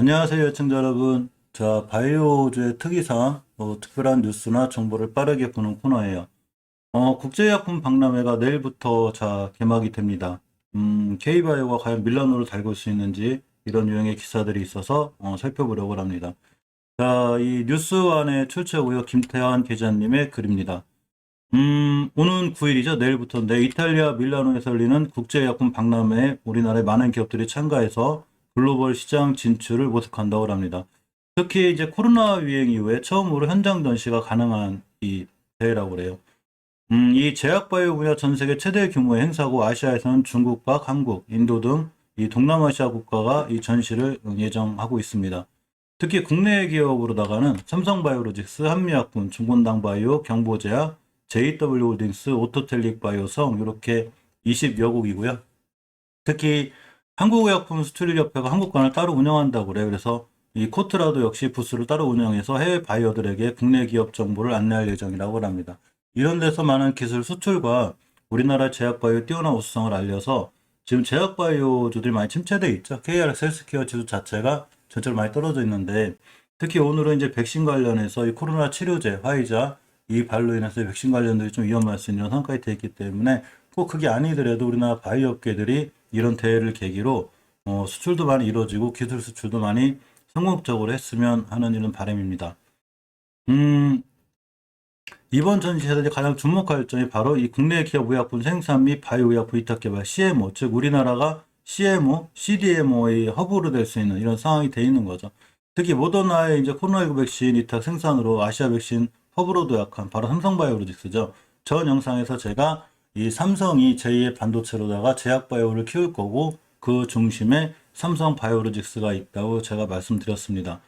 안녕하세요, 시청자 여러분. 자, 바이오주의 특이사항, 특별한 뉴스나 정보를 빠르게 보는 코너예요. 국제의약품 박람회가 내일부터 개막이 됩니다. K바이오가 과연 밀라노를 달굴 수 있는지 이런 유형의 기사들이 있어서 살펴보려고 합니다. 자, 이 뉴스 안에 출처고요. 김태환 기자님의 글입니다. 오는 9일이죠. 내일부터인데 이탈리아 밀라노에서 열리는 국제의약품 박람회에 우리나라의 많은 기업들이 참가해서 글로벌 시장 진출을 모색한다고 합니다. 특히 이제 코로나 유행 이후에 처음으로 현장 전시가 가능한 이 대회라고 그래요. 이 제약바이오 분야 전 세계 최대 규모의 행사고 아시아에서는 중국과 한국, 인도 등 이 동남아시아 국가가 이 전시를 예정하고 있습니다. 특히 국내 기업으로다가는 삼성바이오로직스, 한미약품, 중권당바이오, 경보제약, JW홀딩스, 오토텔릭바이오성 이렇게 20여 국이고요. 특히 한국의약품 수출협회가 한국관을 따로 운영한다고 그래요. 그래서 이 코트라도 역시 부스를 따로 운영해서 해외 바이어들에게 국내 기업 정보를 안내할 예정이라고 합니다. 이런 데서 많은 기술 수출과 우리나라 제약바이오 뛰어난 우수성을 알려서 지금 제약바이오주들이 많이 침체되어 있죠. KRX 헬스케어 지수 자체가 전체로 많이 떨어져 있는데 특히 오늘은 이제 백신 관련해서 이 코로나 치료제, 화이자 이 발로 인해서 백신 관련들이 좀 위험할 수 있는 상황까지 되어 있기 때문에 꼭 그게 아니더라도 우리나라 바이오 업계들이 이런 대회를 계기로 수출도 많이 이루어지고 기술 수출도 많이 성공적으로 했으면 하는 이런 바람입니다. 이번 전시에서 가장 주목할 점이 바로 이 국내 기업 의약품 생산 및 바이오 의약품 위탁 개발 CMO, 즉 우리나라가 CMO, CDMO의 허브로 될 수 있는 이런 상황이 돼 있는 거죠. 특히 모더나의 이제 코로나19 백신 위탁 생산으로 아시아 백신 허브로도 약한 바로 삼성바이오로직스죠. 전 영상에서 제가 이 삼성이 제2의 반도체로다가 제약바이오를 키울 거고 그 중심에 삼성바이오로직스가 있다고 제가 말씀드렸습니다.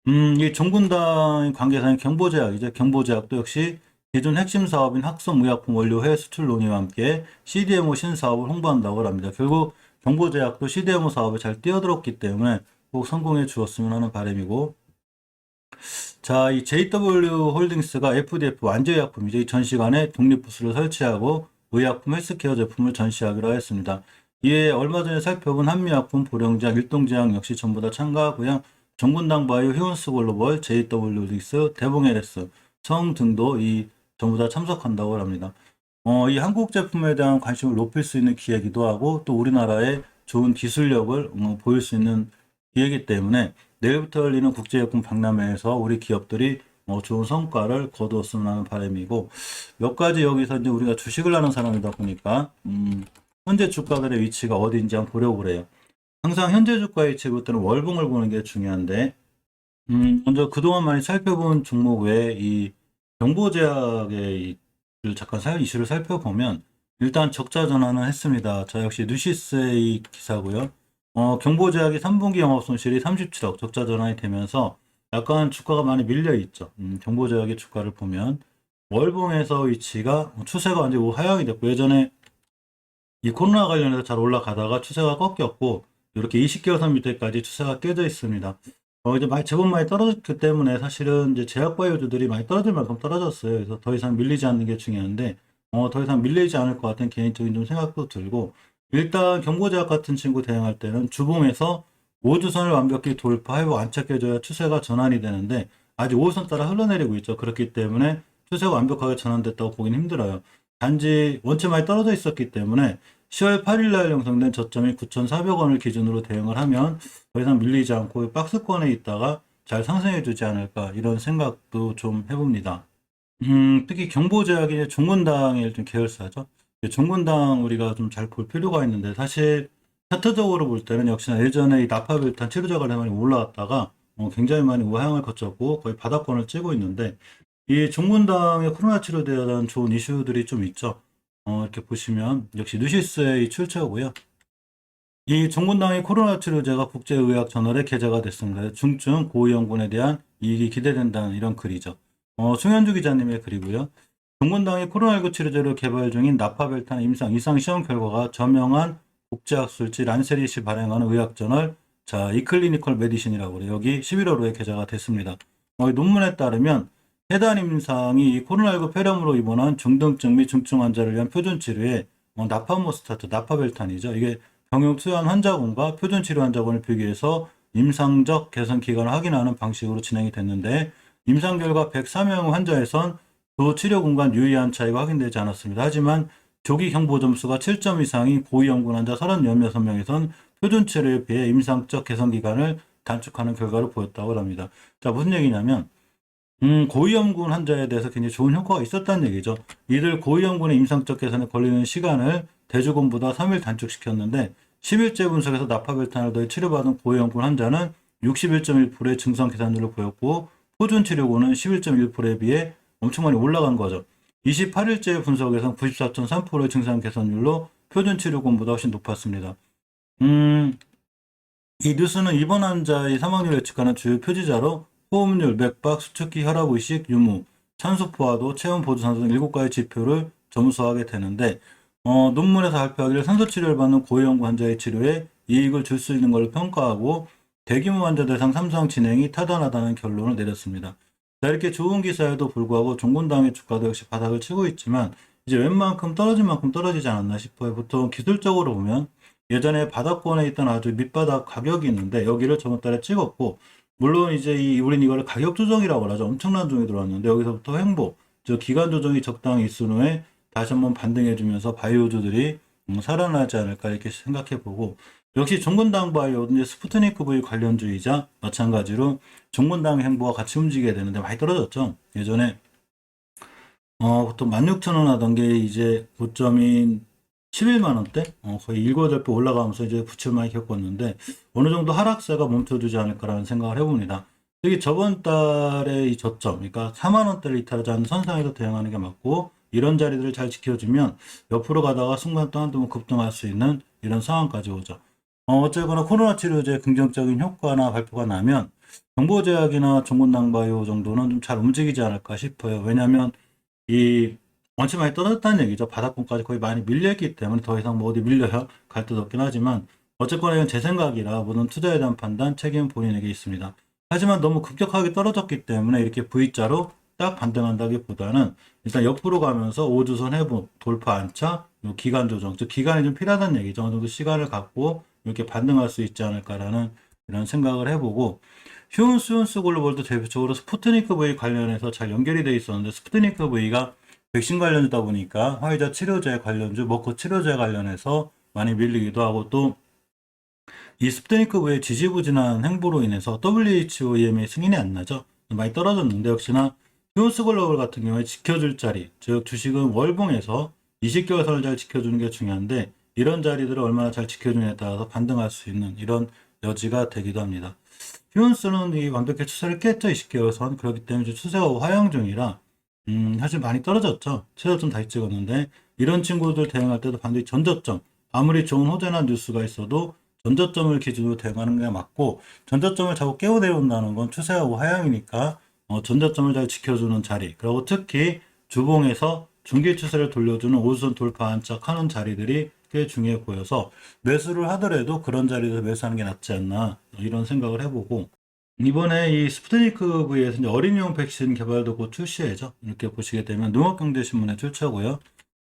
이 종군당 관계사인 경보제약이죠. 경보제약도 역시 기존 핵심 사업인 학성의약품 원료 해외 수출 논의와 함께 CDMO 신사업을 홍보한다고 합니다. 결국 경보제약도 CDMO 사업에 잘 뛰어들었기 때문에 꼭 성공해 주었으면 하는 바람이고, 자, 이 JW 홀딩스가 FDF 완제의약품이죠. 이 전시관에 독립부스를 설치하고 의약품 헬스케어 제품을 전시하기로 하였습니다. 이에 얼마 전에 살펴본 한미약품, 보령제약, 일동제약 역시 전부 다 참가하고요. 정군당 바이오, 휴원스 글로벌, JW 홀딩스, 대봉 LS, 성 등도 이 전부 다 참석한다고 합니다. 이 한국 제품에 대한 관심을 높일 수 있는 기회이기도 하고 또 우리나라의 좋은 기술력을 보일 수 있는 기회이기 때문에 내일부터 열리는 국제제품 박람회에서 우리 기업들이 좋은 성과를 거두었으면 하는 바람이고, 몇 가지 여기서 이제 우리가 주식을 하는 사람이다 보니까 현재 주가들의 위치가 어디인지 한번 보려고 그래요. 항상 현재 주가의 위치 볼 때는 월봉을 보는 게 중요한데, 먼저 그동안 많이 살펴본 종목 외에 이 경보제약의 잠깐 이슈를 살펴보면 일단 적자 전환은 했습니다. 자, 역시 뉴시스의 기사고요. 경보제약이 3분기 영업손실이 37억 적자 전환이 되면서 약간 주가가 많이 밀려 있죠. 경보제약의 주가를 보면 월봉에서 위치가 추세가 완전히 우하향이 됐고, 예전에 이 코로나 관련해서 잘 올라가다가 추세가 꺾였고 이렇게 20개월 선 밑에까지 추세가 깨져 있습니다. 이제 제법 많이 떨어졌기 때문에 사실은 이제 제약바이오주들이 많이 떨어질 만큼 떨어졌어요. 그래서 더 이상 밀리지 않는 게 중요한데 더 이상 밀리지 않을 것 같은 개인적인 좀 생각도 들고, 일단 경보제약 같은 친구 대응할 때는 주봉에서 5주선을 완벽히 돌파하고 안착해줘야 추세가 전환이 되는데 아직 5선 따라 흘러내리고 있죠. 그렇기 때문에 추세가 완벽하게 전환됐다고 보기는 힘들어요. 단지 원체 많이 떨어져 있었기 때문에 10월 8일 날 형성된 저점이 9,400원을 기준으로 대응을 하면 더 이상 밀리지 않고 박스권에 있다가 잘 상승해 주지 않을까 이런 생각도 좀 해봅니다. 특히 경보제약이 종군당의 좀 계열사죠. 종군당 우리가 좀 잘 볼 필요가 있는데 사실 차트적으로 볼 때는 역시나 예전에 이 나파벨탄 치료제 관련 많이 올라왔다가 굉장히 많이 우하향을 거쳤고 거의 바닥권을 찌고 있는데 이 종군당의 코로나 치료제에 대한 좋은 이슈들이 좀 있죠. 이렇게 보시면 역시 뉴시스의 출처고요. 이 종군당의 코로나 치료제가 국제의학 저널에 게재가 됐습니다. 중증 고위험군에 대한 이익이 기대된다는 이런 글이죠. 송현주 기자님의 글이고요. 종군당의 코로나19 치료제로 개발 중인 나파벨탄 이상 시험 결과가 저명한 국제학술지 란세릿이 발행하는 의학저널 이클리니컬 메디신이라고 그래요. 여기 11월호에 게재가 됐습니다. 논문에 따르면 해당 임상이 코로나19 폐렴으로 입원한 중등증 및 중증 환자를 위한 표준 치료에 나파모스타트, 나파벨탄이죠. 이게 병용 투여한 환자군과 표준 치료 환자군을 비교해서 임상적 개선 기간을 확인하는 방식으로 진행이 됐는데 임상 결과 104명 환자에선 두 치료 공간 유의한 차이가 확인되지 않았습니다. 하지만 조기 경보 점수가 7점 이상인 고위험군 환자 36명에선 표준 치료에 비해 임상적 개선 기간을 단축하는 결과를 보였다고 합니다. 자, 무슨 얘기냐면 고위험군 환자에 대해서 굉장히 좋은 효과가 있었다는 얘기죠. 이들 고위험군의 임상적 개선에 걸리는 시간을 대조군보다 3일 단축시켰는데 10일째 분석에서 나파벨탄을 더해 치료받은 고위험군 환자는 61.1%의 증상 개선율을 보였고 표준 치료군은 11.1%에 비해 엄청 많이 올라간 거죠. 28일째 분석에서는 94.3%의 증상 개선율로 표준 치료군보다 훨씬 높았습니다. 이 뉴스는 입원 환자의 사망률을 예측하는 주요 표지자로 호흡률, 맥박, 수축기, 혈압의식, 유무, 산소 포화도, 체온 보조산소 등 7가지 지표를 점수하게 되는데 논문에서 발표하기를 산소치료를 받는 고위험군 환자의 치료에 이익을 줄 수 있는 걸로 평가하고 대규모 환자 대상 3상 진행이 타당하다는 결론을 내렸습니다. 자, 이렇게 좋은 기사에도 불구하고 종군당의 주가도 역시 바닥을 치고 있지만 이제 웬만큼 떨어진 만큼 떨어지지 않았나 싶어요. 보통 기술적으로 보면 예전에 바닥권에 있던 아주 밑바닥 가격이 있는데 여기를 저번 달에 찍었고 물론 이제 우린 이거를 가격 조정이라고 하죠. 엄청난 종이 들어왔는데 여기서부터 횡보, 저 기간 조정이 적당히 있은 후에 다시 한번 반등해주면서 바이오주들이 살아나지 않을까 이렇게 생각해보고 역시 종근당 바이오든지 스푸트니크 V 관련주이자 마찬가지로 종근당 행보와 같이 움직여야 되는데 많이 떨어졌죠. 예전에 보통 16,000원 하던 게 이제 고점인 11만 원대 거의 7, 8배 올라가면서 이제 부채를 많이 겪었는데 어느 정도 하락세가 멈춰두지 않을까라는 생각을 해봅니다. 특히 저번 달에 이 저점, 그러니까 4만 원대를 이탈하지 않는 선상에서 대응하는 게 맞고 이런 자리들을 잘 지켜주면 옆으로 가다가 순간 또 한두 번 급등할 수 있는 이런 상황까지 오죠. 어쨌거나 코로나 치료제 긍정적인 효과나 발표가 나면 정보제약이나 종근당바이오 정도는 좀 잘 움직이지 않을까 싶어요. 왜냐하면 이 원체 많이 떨어졌다는 얘기죠. 바닥권까지 거의 많이 밀려있기 때문에 더 이상 뭐 어디 밀려야 갈 듯 없긴 하지만 어쨌거나 이건 제 생각이라 모든 투자에 대한 판단, 책임은 본인에게 있습니다. 하지만 너무 급격하게 떨어졌기 때문에 이렇게 V자로 딱 반등한다기보다는 일단 옆으로 가면서 5주선 회복, 돌파 안착, 기간 조정, 즉 기간이 좀 필요하다는 얘기죠. 어느 정도 시간을 갖고 이렇게 반등할 수 있지 않을까라는 이런 생각을 해보고 휴온스 글로벌도 대표적으로 스푸트니크 V 관련해서 잘 연결이 돼 있었는데 스푸트니크 V가 백신 관련주다 보니까 화이자 치료제 관련주, 머크 치료제 관련해서 많이 밀리기도 하고 또 이 스푸트니크 V의 지지부진한 행보로 인해서 WHO EMA 승인이 안 나죠. 많이 떨어졌는데 역시나 휴온스 글로벌 같은 경우에 지켜줄 자리, 즉 주식은 월봉에서 20개월 선을 잘 지켜주는 게 중요한데 이런 자리들을 얼마나 잘 지켜주느냐에 따라서 반등할 수 있는 이런 여지가 되기도 합니다. 휴온스는 이 완벽히 추세를 깼죠. 20개월 선. 그렇기 때문에 추세가 하향 중이라 사실 많이 떨어졌죠. 최저점 다시 찍었는데 이런 친구들 대응할 때도 반드시 전저점, 아무리 좋은 호재나 뉴스가 있어도 전저점을 기준으로 대응하는 게 맞고 전저점을 자꾸 깨워 내려온다는 건 추세가 하향이니까 전저점을 잘 지켜주는 자리, 그리고 특히 주봉에서 중기 추세를 돌려주는 5선 돌파 안착하는 자리들이 꽤 중요해 보여서 매수를 하더라도 그런 자리에서 매수하는 게 낫지 않나 이런 생각을 해보고 이번에 이 스푸트니크 V에서 이제 어린이용 백신 개발도 곧 출시해죠. 이렇게 보시게 되면 농업경제신문에 출처고요.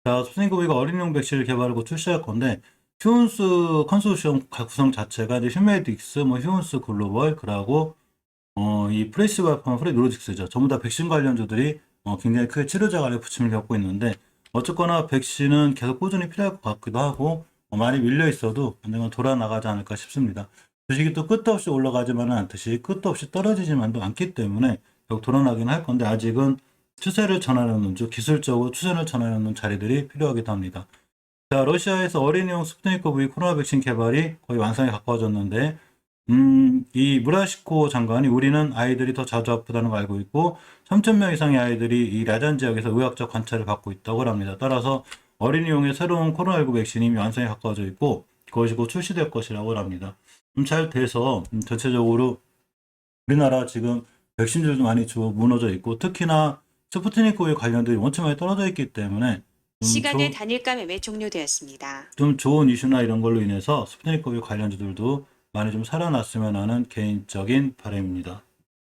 자, 스푸트니크 V가 어린이용 백신을 개발을 곧 출시할 건데 휴온스 컨소시엄 구성 자체가 이제 휴메딕스, 휴온스 글로벌, 그러고 이 프레시바이오파마, 프레노로직스죠. 전부 다 백신 관련주들이 굉장히 크게 치료자 간의 부침을 겪고 있는데 어쨌거나 백신은 계속 꾸준히 필요할 것 같기도 하고 많이 밀려 있어도 언젠가 돌아 나가지 않을까 싶습니다. 주식이 또 끝도 없이 올라가지만은 않듯이 끝도 없이 떨어지지만도 않기 때문에 결국 돌아나긴 할 건데 아직은 추세를 전하려는 기술적으로 추세를 전하려는 자리들이 필요하기도 합니다. 자, 러시아에서 어린이용 스푸트니크 V 코로나 백신 개발이 거의 완성에 가까워졌는데 이 무라시코 장관이 우리는 아이들이 더 자주 아프다는 걸 알고 있고 3,000명 이상의 아이들이 이 라잔 지역에서 의학적 관찰을 받고 있다고 합니다. 따라서 어린이용의 새로운 코로나19 백신이 이미 완성에 가까워져 있고 그것이 곧 출시될 것이라고 합니다. 잘 돼서 전체적으로 우리나라 지금 백신들도 많이 무너져 있고 특히나 스푸트니크 V 관련들이 원체 많이 떨어져 있기 때문에 시간의 단일가 매매 종료되었습니다. 좀 좋은 이슈나 이런 걸로 인해서 스푸트니크 V 관련주들도 많이 좀 살아났으면 하는 개인적인 바람입니다.